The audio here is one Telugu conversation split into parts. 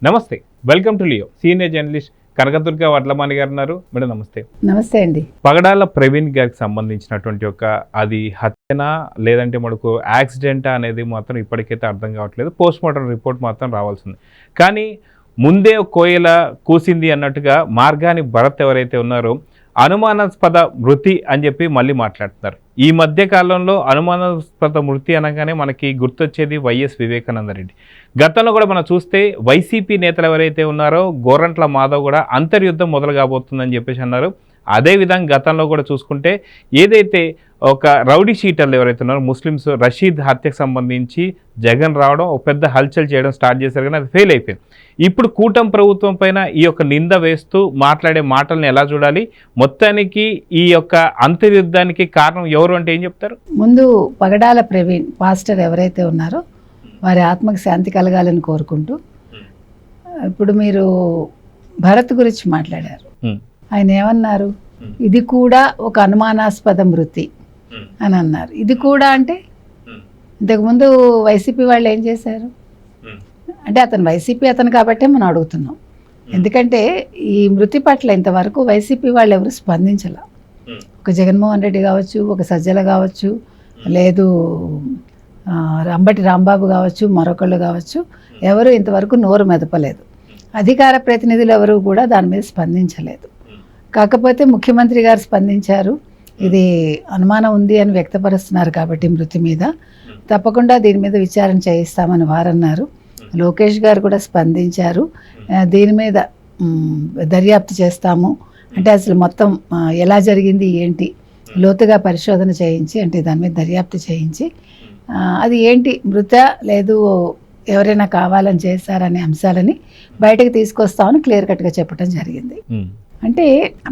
నమస్తే, welcome to Leo. Senior journalist Kanakadurga Vadlamani గారు ఉన్నారు. మేడం నమస్తే. నమస్తే అండి. పగడాల ప్రవీణ్ గారికి సంబంధించినటువంటి ఒక అది హత్యనా లేదంటే మనకు యాక్సిడెంటా అనేది మాత్రం ఇప్పటికైతే అర్థం కావట్లేదు. పోస్ట్ మార్టం రిపోర్ట్ మాత్రం రావాల్సింది. కానీ ముందే కోయల కూసింది అన్నట్టుగా మార్గాని భరత్ ఎవరైతే ఉన్నారో అనుమానాస్పద మృతి అని చెప్పి మళ్ళీ మాట్లాడుతున్నారు. ఈ మధ్య కాలంలో అనుమానాస్పద మృతి అనగానే మనకి గుర్తొచ్చేది వైఎస్ వివేకానంద రెడ్డి. గతంలో కూడా మనం చూస్తే వైసీపీ నేతలు ఎవరైతే ఉన్నారో గోరంట్ల మాధవ్ కూడా అంతర్యుద్ధం మొదలు కాబోతుందని చెప్పేసి అన్నారు. అదేవిధంగా గతంలో కూడా చూసుకుంటే ఏదైతే ఒక రౌడీ షీటర్లు ఎవరైతే ఉన్నారో ముస్లిమ్స్ రషీద్ హత్యకు సంబంధించి జగన్ రావడం ఒక పెద్ద హల్చల్ చేయడం స్టార్ట్ చేశారు, కానీ అది ఫెయిల్ అయిపోయింది. ఇప్పుడు కూటమి ప్రభుత్వం పైన ఈ యొక్క నింద వేస్తూ మాట్లాడే మాటలను ఎలా చూడాలి, మొత్తానికి ఈ యొక్క అంతర్యుద్ధానికి కారణం ఎవరు అంటే ఏం చెప్తారు? ముందు పగడాల ప్రవీణ్ పాస్టర్ ఎవరైతే ఉన్నారో వారి ఆత్మకు శాంతి కలగాలని కోరుకుంటూ, ఇప్పుడు మీరు భరత్ గురించి మాట్లాడారు. ఆయన ఏమన్నారు? ఇది కూడా ఒక అనుమానాస్పద మృతి అని అన్నారు. ఇది కూడా అంటే ఇంతకుముందు వైసీపీ వాళ్ళు ఏం చేశారు అంటే, అతను వైసీపీ అతను కాబట్టే మనం అడుగుతున్నాం. ఎందుకంటే ఈ మృతి పట్ల ఇంతవరకు వైసీపీ వాళ్ళు ఎవరు స్పందించాల. ఒక జగన్మోహన్ రెడ్డి కావచ్చు, ఒక సజ్జల కావచ్చు, లేదు అంబటి రాంబాబు కావచ్చు, మరొకళ్ళు కావచ్చు, ఎవరు ఇంతవరకు నోరు మెదపలేదు. అధికార ప్రతినిధులు ఎవరు కూడా దాని మీద స్పందించలేదు. కాకపోతే ముఖ్యమంత్రి గారు స్పందించారు. ఇది అనుమానం ఉంది అని వ్యక్తపరుస్తున్నారు కాబట్టి మృతి మీద తప్పకుండా దీని మీద విచారణ చేయిస్తామని వారన్నారు. లోకేష్ గారు కూడా స్పందించారు. దీని మీద దర్యాప్తు చేస్తాము అంటే అసలు మొత్తం ఎలా జరిగింది ఏంటి లోతుగా పరిశోధన చేయించి, అంటే దాని మీద దర్యాప్తు చేయించి అది ఏంటి మృత లేదు ఎవరైనా కావాలని చేశారనే అంశాలని బయటకు తీసుకొస్తామని క్లియర్ కట్గా చెప్పడం జరిగింది. అంటే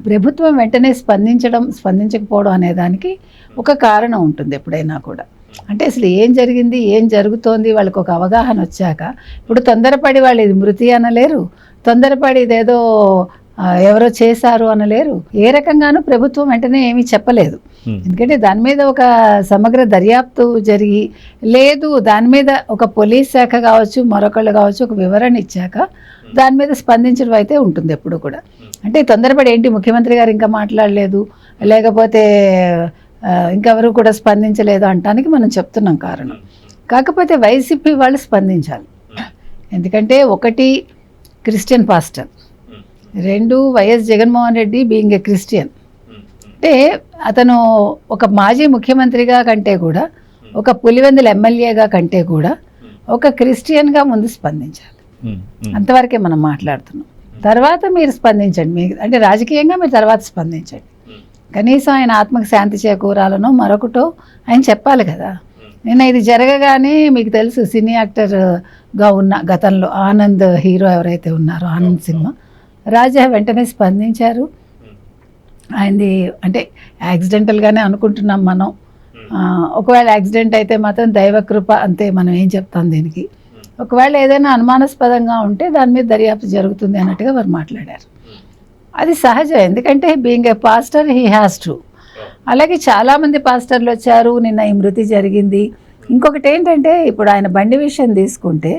ప్రభుత్వం వెంటనే స్పందించకపోవడం అనే దానికి ఒక కారణం ఉంటుంది ఎప్పుడైనా కూడా. అంటే అసలు ఏం జరిగింది, ఏం జరుగుతోంది వాళ్ళకి ఒక అవగాహన వచ్చాక, ఇప్పుడు తొందరపడి వాళ్ళు ఇది మృతి అనలేరు, తొందరపడి ఇదేదో ఎవరో చేశారు అనలేరు. ఏ రకంగానూ ప్రభుత్వం వెంటనే ఏమీ చెప్పలేదు. ఎందుకంటే దాని మీద ఒక సమగ్ర దర్యాప్తు జరిగి, లేదు దాని మీద ఒక పోలీస్ శాఖ కావచ్చు, మరొకళ్ళు కావచ్చు ఒక వివరణ ఇచ్చాక దాని మీద స్పందించడం అయితే ఉంటుంది ఎప్పుడు కూడా. అంటే తొందరపడి ఏంటి ముఖ్యమంత్రి గారు ఇంకా మాట్లాడలేదు, లేకపోతే ఇంకెవరు కూడా స్పందించలేదు అంటానికి మనం చెప్తున్నాం కారణం. కాకపోతే వైసీపీ వాళ్ళు స్పందించాలి. ఎందుకంటే ఒకటి క్రిస్టియన్ పాస్టర్, రెండు YS Jaganmohan Reddy being a Christian. అంటే అతను ఒక మాజీ ముఖ్యమంత్రిగా కంటే కూడా, ఒక పులివెందుల ఎమ్మెల్యేగా కంటే కూడా ఒక క్రిస్టియన్గా ముందు స్పందించాలి. అంతవరకే మనం మాట్లాడుతున్నాం. తర్వాత మీరు స్పందించండి, అంటే రాజకీయంగా మీరు తర్వాత స్పందించండి. కనీసం ఆయన ఆత్మకు శాంతి చేకూరాలనో మరొకటో ఆయన చెప్పాలి కదా. నిన్న ఇది జరగగానే మీకు తెలుసు, సినీ యాక్టర్గా ఉన్న గతంలో ఆనంద్ హీరో ఎవరైతే ఉన్నారో ఆనంద్ సినిమా రాజా వెంటనే స్పందించారు. ఆయనది అంటే యాక్సిడెంటల్గానే అనుకుంటున్నాం మనం. ఒకవేళ యాక్సిడెంట్ అయితే మాత్రం దైవకృప అంతే, మనం ఏం చెప్తాం దీనికి. ఒకవేళ ఏదైనా అనుమానాస్పదంగా ఉంటే దాని మీద దర్యాప్తు జరుగుతుంది అన్నట్టుగా వారు మాట్లాడారు. అది సహజం, ఎందుకంటే being a pastor he has to. అలాగే చాలామంది పాస్టర్లు వచ్చారు, నిన్న ఈ మృతి జరిగింది. ఇంకొకటి ఏంటంటే, ఇప్పుడు ఆయన బండి విషయం తీసుకుంటే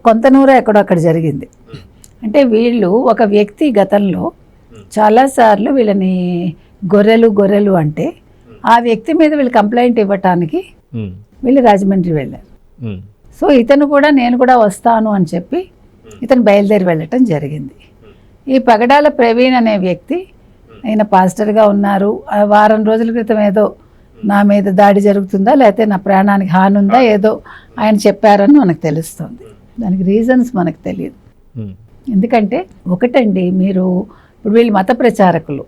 కొంతనూరు ఎక్కడో అక్కడ జరిగింది. అంటే వీళ్ళు ఒక వ్యక్తి గతంలో చాలాసార్లు వీళ్ళని గొర్రెలు అంటే ఆ వ్యక్తి మీద వీళ్ళు కంప్లైంట్ ఇవ్వటానికి వీళ్ళు రాజమండ్రి వెళ్ళారు. సో ఇతను కూడా నేను కూడా వస్తాను అని చెప్పి ఇతను బయలుదేరి వెళ్ళటం జరిగింది. ఈ పగడాల ప్రవీణ్ అనే వ్యక్తి ఆయన పాస్టర్గా ఉన్నారు. వారం రోజుల క్రితం ఏదో నా మీద దాడి జరుగుతుందా లేకపోతే నా ప్రాణానికి హాని ఉందా ఏదో ఆయన చెప్పారని మనకు తెలుస్తుంది. దానికి రీజన్స్ మనకు తెలియదు. ఎందుకంటే ఒకటండి, మీరు ఇప్పుడు వీళ్ళు మత ప్రచారకులు,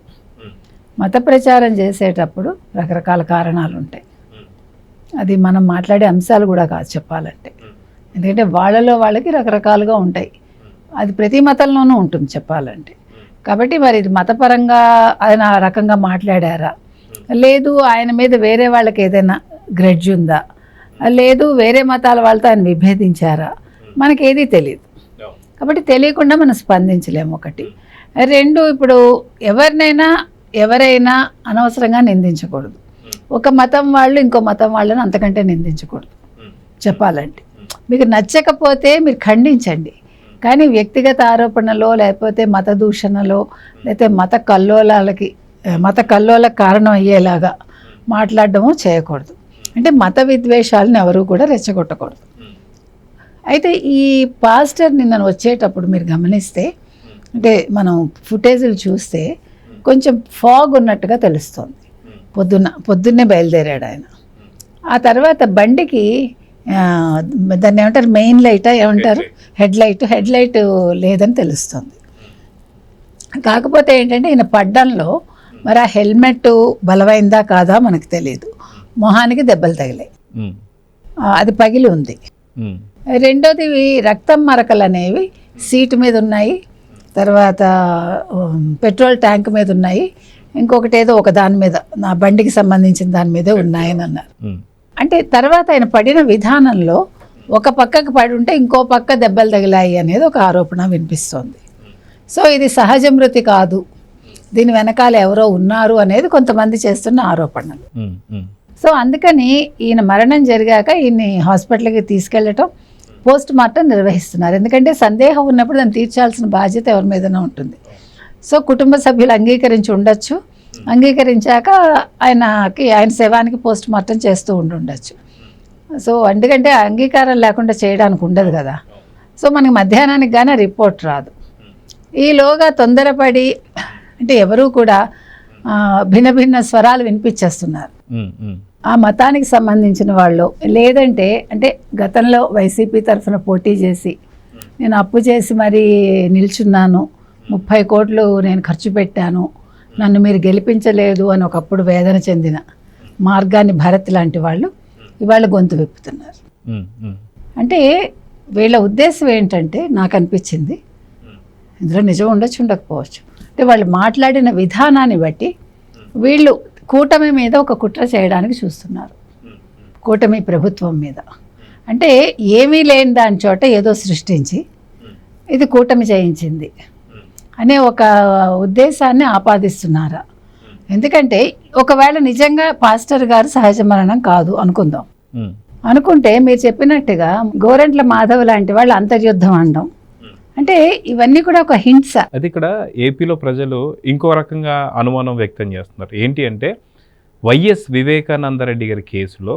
మత ప్రచారం చేసేటప్పుడు రకరకాల కారణాలు ఉంటాయి. అది మనం మాట్లాడే అంశాలు కూడా కాదు చెప్పాలంటే. ఎందుకంటే వాళ్ళకి రకరకాలుగా ఉంటాయి. అది ప్రతి మతంలోనూ ఉంటుంది చెప్పాలంటే. కాబట్టి మరి ఇది మతపరంగా ఆయన ఆ రకంగా మాట్లాడారా, లేదు ఆయన మీద వేరే వాళ్ళకి ఏదైనా గ్రెడ్జ్ ఉందా, లేదు వేరే మతాల వాళ్ళతో ఆయన విభేదించారా, మనకేది తెలియదు. కాబట్టి తెలియకుండా మనం స్పందించలేము ఒకటి. రెండు, ఇప్పుడు ఎవరైనా అనవసరంగా నిందించకూడదు. ఒక మతం వాళ్ళు ఇంకో మతం వాళ్ళని అంతకంటే నిందించకూడదు చెప్పాలంటే. మీకు నచ్చకపోతే మీరు ఖండించండి, కానీ వ్యక్తిగత ఆరోపణలో లేకపోతే మత దూషణలో లేకపోతే మత కల్లోలకు కారణం అయ్యేలాగా మాట్లాడడము చేయకూడదు. అంటే మత విద్వేషాలను ఎవరు కూడా రెచ్చగొట్టకూడదు. అయితే ఈ పాస్టర్ నిన్న వచ్చేటప్పుడు మీరు గమనిస్తే, అంటే మనం ఫుటేజీలు చూస్తే కొంచెం ఫాగ్ ఉన్నట్టుగా తెలుస్తుంది. పొద్దున్నే బయలుదేరాడు ఆయన. ఆ తర్వాత బండికి దాన్ని ఏమంటారు, మెయిన్ లైటా ఏమంటారు, హెడ్ లైట్ లేదని తెలుస్తుంది. కాకపోతే ఏంటంటే ఈయన పడ్డంలో మరి ఆ హెల్మెట్ బలమైందా కాదా మనకు తెలియదు. మొహానికి దెబ్బలు తగిలాయి, అది పగిలి ఉంది. రెండోది రక్తం మరకలు అనేవి సీటు మీద ఉన్నాయి, తర్వాత పెట్రోల్ ట్యాంక్ మీద ఉన్నాయి, ఇంకొకటి ఏదో ఒక దాని మీద నా బండికి సంబంధించిన దాని మీదే ఉన్నాయని అన్నారు. అంటే తర్వాత ఆయన పడిన విధానంలో ఒక పక్కకు పడి ఉంటే ఇంకో పక్క దెబ్బలు తగిలాయి అనేది ఒక ఆరోపణ వినిపిస్తోంది. సో ఇది సహజ మృతి కాదు, దీని వెనకాల ఎవరో ఉన్నారు అనేది కొంతమంది చేస్తున్న ఆరోపణలు. సో అందుకని ఈయన మరణం జరిగాక ఈయన్ని హాస్పిటల్కి తీసుకెళ్ళటం, పోస్ట్ మార్టం నిర్వహిస్తున్నారు. ఎందుకంటే సందేహం ఉన్నప్పుడు దాన్ని తీర్చాల్సిన బాధ్యత ఎవరి మీదనే ఉంటుంది. సో కుటుంబ సభ్యులు అంగీకరించి ఉండొచ్చు, అంగీకరించాక ఆయన శవానికి పోస్ట్ మార్టం చేస్తూ ఉండొచ్చు. సో ఎందుకంటే అంగీకారం లేకుండా చేయడానికి ఉండదు కదా. సో మనకి మధ్యాహ్నానికి కానీ రిపోర్ట్ రాదు. ఈలోగా తొందరపడి అంటే ఎవరూ కూడా భిన్న స్వరాలు వినిపించేస్తున్నారు. ఆ మతానికి సంబంధించిన వాళ్ళు, లేదంటే అంటే గతంలో వైసీపీ తరఫున పోటీ చేసి నేను అప్పు చేసి మరీ నిల్చున్నాను, 30 కోట్లు నేను ఖర్చు పెట్టాను, నన్ను మీరు గెలిపించలేదు అని ఒకప్పుడు వేదన చెందిన మార్గాన్ని భరత్ లాంటి వాళ్ళు ఇవాళ గొంతు విప్పుతున్నారు. అంటే వీళ్ళ ఉద్దేశం ఏంటంటే నాకు అనిపించింది, ఇందులో నిజం ఉండొచ్చు ఉండకపోవచ్చు, అంటే వాళ్ళు మాట్లాడిన విధానాన్ని బట్టి వీళ్ళు కూటమి మీద ఒక కుట్ర చేయడానికి చూస్తున్నారు, కూటమి ప్రభుత్వం మీద. అంటే ఏమీ లేని దాని చోట ఏదో సృష్టించి ఇది కూటమి చేయించింది అనే ఒక ఉద్దేశాన్ని ఆపాదిస్తున్నారా? ఎందుకంటే ఒకవేళ నిజంగా పాస్టర్ గారు సహజ మరణం కాదు అనుకుందాం, అనుకుంటే మీరు చెప్పినట్టుగా గోరంట్ల మాధవ్ లాంటి వాళ్ళు అంతర్యుద్ధం అనడం అంటే ఇవన్నీ కూడా ఒక హింస. అది ఇక్కడ ఏపీలో ప్రజలు ఇంకో రకంగా అనుమానం వ్యక్తం చేస్తున్నారు. ఏంటి అంటే వైఎస్ వివేకానందరెడ్డి గారి కేసులో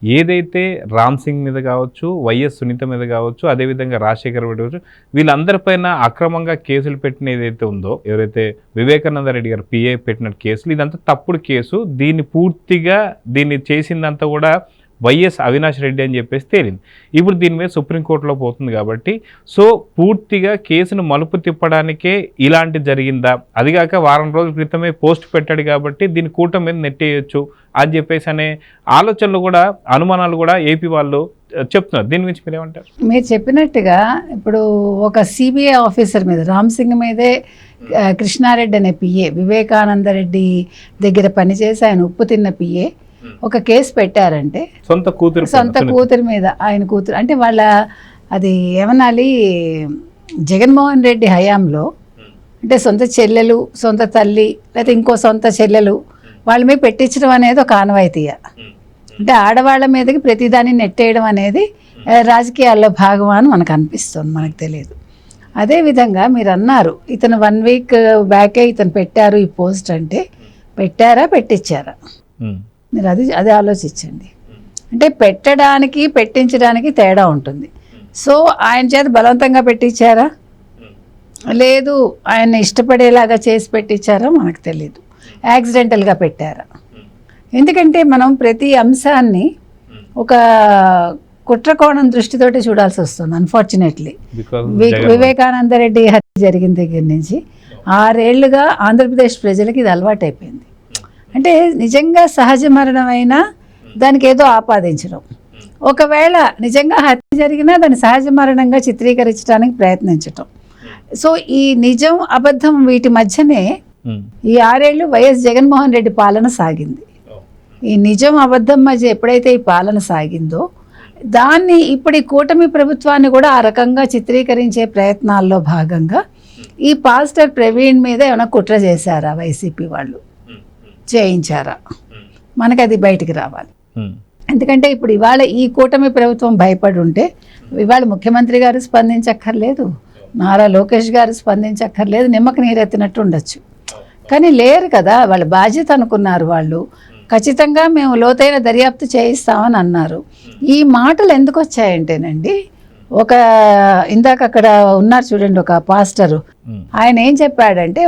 ఏదైతే రామ్ సింగ్ మీద కావచ్చు, వైఎస్ సునీత మీద కావచ్చు, అదేవిధంగా రాజశేఖర్ రెడ్డి కావచ్చు, వీళ్ళందరిపైన అక్రమంగా కేసులు పెట్టిన ఏదైతే ఉందో, ఎవరైతే వివేకానందరెడ్డి గారు పిఏ పెట్టిన కేసులు, ఇదంతా తప్పుడు కేసు, దీన్ని చేసిందంతా కూడా వైఎస్ అవినాష్ రెడ్డి అని చెప్పేసి తేలింది. ఇప్పుడు దీని మీద సుప్రీంకోర్టులో పోతుంది కాబట్టి సో పూర్తిగా కేసును మలుపు తిప్పడానికే ఇలాంటి జరిగిందా, అదిగాక వారం రోజుల క్రితమే పోస్ట్ పెట్టాడు కాబట్టి దీన్ని కూటమి మీద నెట్టేయచ్చు అని చెప్పేసి అనే ఆలోచనలు కూడా, అనుమానాలు కూడా ఏపీ వాళ్ళు చెప్తున్నారు. దీని గురించి మీరేమంటారు? మీరు చెప్పినట్టుగా ఇప్పుడు ఒక సిబిఐ ఆఫీసర్ మీద, రామ్ సింగ్ మీదే కృష్ణారెడ్డి అనే పిఏ, వివేకానందరెడ్డి దగ్గర పనిచేసి ఆయన ఉప్పు తిన్న పిఏ ఒక కేసు పెట్టారంటే సొంత కూతురు మీద, ఆయన కూతురు అంటే వాళ్ళ అది ఏమనాలి, జగన్మోహన్ రెడ్డి హయాంలో అంటే సొంత చెల్లెలు, సొంత తల్లి, లేకపోతే ఇంకో సొంత చెల్లెలు వాళ్ళ మీద పెట్టించడం అనేది ఒక ఆనవాయితీయ. అంటే ఆడవాళ్ళ మీదకి ప్రతిదాన్ని నెట్టేయడం అనేది రాజకీయాల్లో భాగం అని మనకు అనిపిస్తుంది, మనకు తెలియదు. అదేవిధంగా మీరు అన్నారు ఇతను 1 వీక్ బ్యాకే ఇతను పెట్టారు ఈ పోస్ట్ అంటే, పెట్టారా పెట్టించారా? మీరు అది ఆలోచించండి. అంటే పెట్టడానికి పెట్టించడానికి తేడా ఉంటుంది. సో ఆయన చేత బలవంతంగా పెట్టించారా, లేదు ఆయన ఇష్టపడేలాగా చేసి పెట్టించారా మనకు తెలియదు, యాక్సిడెంటల్గా పెట్టారా? ఎందుకంటే మనం ప్రతి అంశాన్ని ఒక కుట్రకోణం దృష్టితోటి చూడాల్సి వస్తుంది. అన్ఫార్చునేట్లీ వివేకానందరెడ్డి హత్య జరిగిన దగ్గర నుంచి 6 ఏళ్లుగా ఆంధ్రప్రదేశ్ ప్రజలకి ఇది అలవాటైపోయింది. అంటే నిజంగా సహజ మరణమైనా దానికి ఏదో ఆపాదించడం, ఒకవేళ నిజంగా హత్య జరిగినా దాన్ని సహజ మరణంగా చిత్రీకరించడానికి ప్రయత్నించటం. సో ఈ నిజం అబద్ధం వీటి మధ్యనే ఈ 6 ఏళ్ళు వైఎస్ జగన్మోహన్ రెడ్డి పాలన సాగింది. ఈ నిజం అబద్ధం మధ్య ఎప్పుడైతే ఈ పాలన సాగిందో దాన్ని ఇప్పుడు ఈ కూటమి ప్రభుత్వాన్ని కూడా ఆ రకంగా చిత్రీకరించే ప్రయత్నాల్లో భాగంగా ఈ పాస్టర్ ప్రవీణ్ మీద ఏమైనా కుట్ర చేశారా వైసీపీ వాళ్ళు, చేయించారా? మనకు అది బయటికి రావాలి. ఎందుకంటే ఇప్పుడు ఇవాళ ఈ కూటమి ప్రభుత్వం భయపడి ఉంటే ఇవాళ ముఖ్యమంత్రి గారు స్పందించక్కర్లేదు, నారా లోకేష్ గారు స్పందించక్కర్లేదు, నిమ్మకి నీరెత్తినట్టు ఉండొచ్చు. కానీ లేరు కదా, వాళ్ళ బాధ్యత అనుకున్నారు వాళ్ళు. ఖచ్చితంగా మేము లోతైన దర్యాప్తు చేయిస్తామని అన్నారు. ఈ మాటలు ఎందుకు వచ్చాయంటేనండి, ఇందాక అక్కడ ఉన్నారు చూడండి ఒక పాస్టరు, ఆయన ఏం చెప్పాడంటే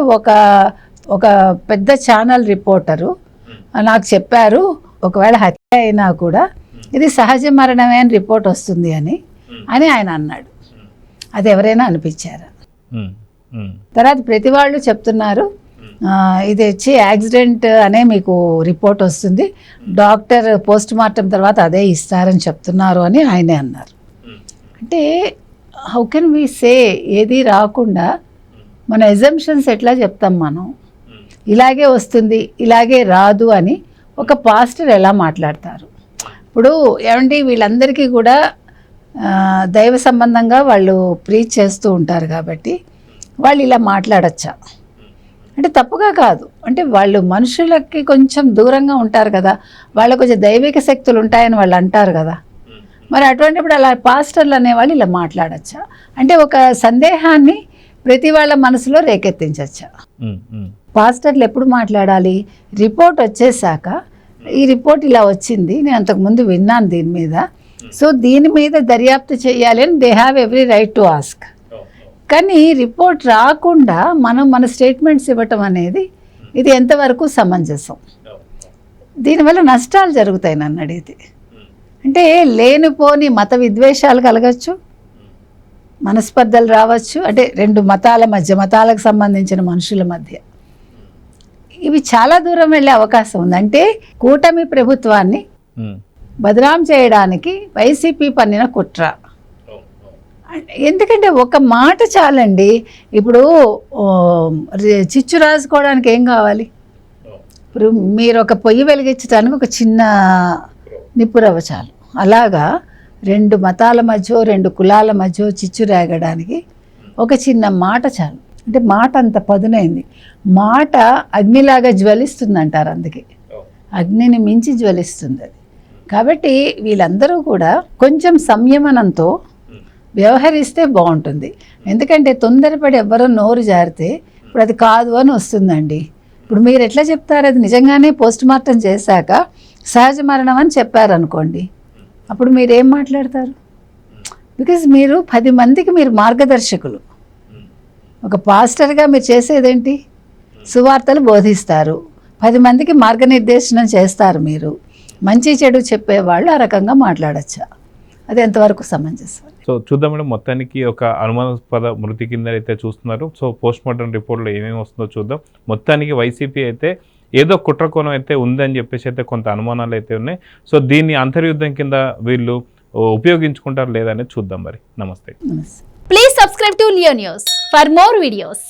ఒక పెద్ద ఛానల్ రిపోర్టరు నాకు చెప్పారు ఒకవేళ హత్య అయినా కూడా ఇది సహజ మరణమే అని రిపోర్ట్ వస్తుంది అని ఆయన అన్నాడు. అది ఎవరైనా అనిపించారా? తర్వాత ప్రతి వాళ్ళు చెప్తున్నారు ఇది వచ్చి యాక్సిడెంట్ అనే మీకు రిపోర్ట్ వస్తుంది, డాక్టర్ పోస్ట్ మార్టం తర్వాత అదే ఇస్తారని చెప్తున్నారు అని ఆయనే అన్నారు. అంటే హౌ కెన్ వి సే ఏది రాకుండా మన ఎజంప్షన్స్ ఎట్లా చెప్తాం మనం? ఇలాగే వస్తుంది ఇలాగే రాదు అని ఒక పాస్టర్ ఎలా మాట్లాడతారు? ఇప్పుడు ఏమంటే వీళ్ళందరికీ కూడా దైవ సంబంధంగా వాళ్ళు ప్రీచ్ చేస్తూ ఉంటారు కాబట్టి వాళ్ళు ఇలా మాట్లాడచ్చా అంటే తప్పుగా కాదు. అంటే వాళ్ళు మనుషులకి కొంచెం దూరంగా ఉంటారు కదా, వాళ్ళకు కొంచెం దైవిక శక్తులు ఉంటాయని వాళ్ళు అంటారు కదా. మరి అటువంటిప్పుడు అలా పాస్టర్లు అనేవాళ్ళు ఇలా మాట్లాడచ్చా? అంటే ఒక సందేహాన్ని ప్రతి వాళ్ళ మనసులో రేకెత్తించచ్చా? పాస్టర్లు ఎప్పుడు మాట్లాడాలి? రిపోర్ట్ వచ్చేసాక ఈ రిపోర్ట్ ఇలా వచ్చింది, నేను అంతకుముందు విన్నాను దీని మీద, సో దీని మీద దర్యాప్తు చేయాలి అని they have every right to ask. కానీ రిపోర్ట్ రాకుండా మన స్టేట్మెంట్స్ ఇవ్వటం అనేది ఇది ఎంతవరకు సమంజసం? దీనివల్ల నష్టాలు జరుగుతాయి నన్ను అడిగితే. అంటే లేనిపోని మత విద్వేషాలు కలగచ్చు, మనస్పర్ధలు రావచ్చు, అంటే రెండు మతాల మధ్య, మతాలకు సంబంధించిన మనుషుల మధ్య ఇవి చాలా దూరం వెళ్ళే అవకాశం ఉంది. అంటే కూటమి ప్రభుత్వాన్ని బదనాం చేయడానికి వైసీపీ పన్నిన కుట్ర. ఎందుకంటే ఒక మాట చాలండి. ఇప్పుడు చిచ్చు రాసుకోవడానికి ఏం కావాలి? ఇప్పుడు మీరు ఒక పొయ్యి వెలిగించడానికి ఒక చిన్న నిప్పురవ్వ చాలు. అలాగా రెండు మతాల మధ్య, రెండు కులాల మధ్య చిచ్చు రేగడానికి ఒక చిన్న మాట చాలు. అంటే మాట అంత పదునైంది. మాట అగ్నిలాగా జ్వలిస్తుంది అంటారు, అందుకే అగ్నిని మించి జ్వలిస్తుంది అది. కాబట్టి వీళ్ళందరూ కూడా కొంచెం సంయమనంతో వ్యవహరిస్తే బాగుంటుంది. ఎందుకంటే తొందరపడి ఎవ్వరో నోరు జారితే ఇప్పుడు అది కాదు అని వస్తుందండి. ఇప్పుడు మీరు ఎట్లా చెప్తారు? అది నిజంగానే పోస్ట్ మార్టం చేశాక సహజ మరణం అని చెప్పారనుకోండి, అప్పుడు మీరు ఏం మాట్లాడతారు? బికాజ్ మీరు 10 మందికి మీరు మార్గదర్శకులు. ఒక పాస్టర్గా మీరు చేసేదేంటి? సువార్తలు బోధిస్తారు, 10 మందికి మార్గనిర్దేశనం చేస్తారు. మీరు మంచి చెడు చెప్పేవాళ్ళు ఆ రకంగా మాట్లాడచ్చా? అది ఎంతవరకు సమంజసం? సో చూద్దాం మేడం, మొత్తానికి ఒక అనుమానాస్పద మృతి కింద అయితే చూస్తున్నారు. సో పోస్ట్ మార్టం రిపోర్ట్లో ఏమేమి వస్తుందో చూద్దాం. మొత్తానికి వైసీపీ అయితే ఏదో కుట్రకోణం అయితే ఉందని చెప్పేసి అయితే కొంత అనుమానాలు అయితే ఉన్నాయి. సో దీన్ని అంతర్యుద్ధం కింద వీళ్ళు ఉపయోగించుకుంటారు లేదనేది చూద్దాం. మరి నమస్తే. Please subscribe to Leo news for more videos.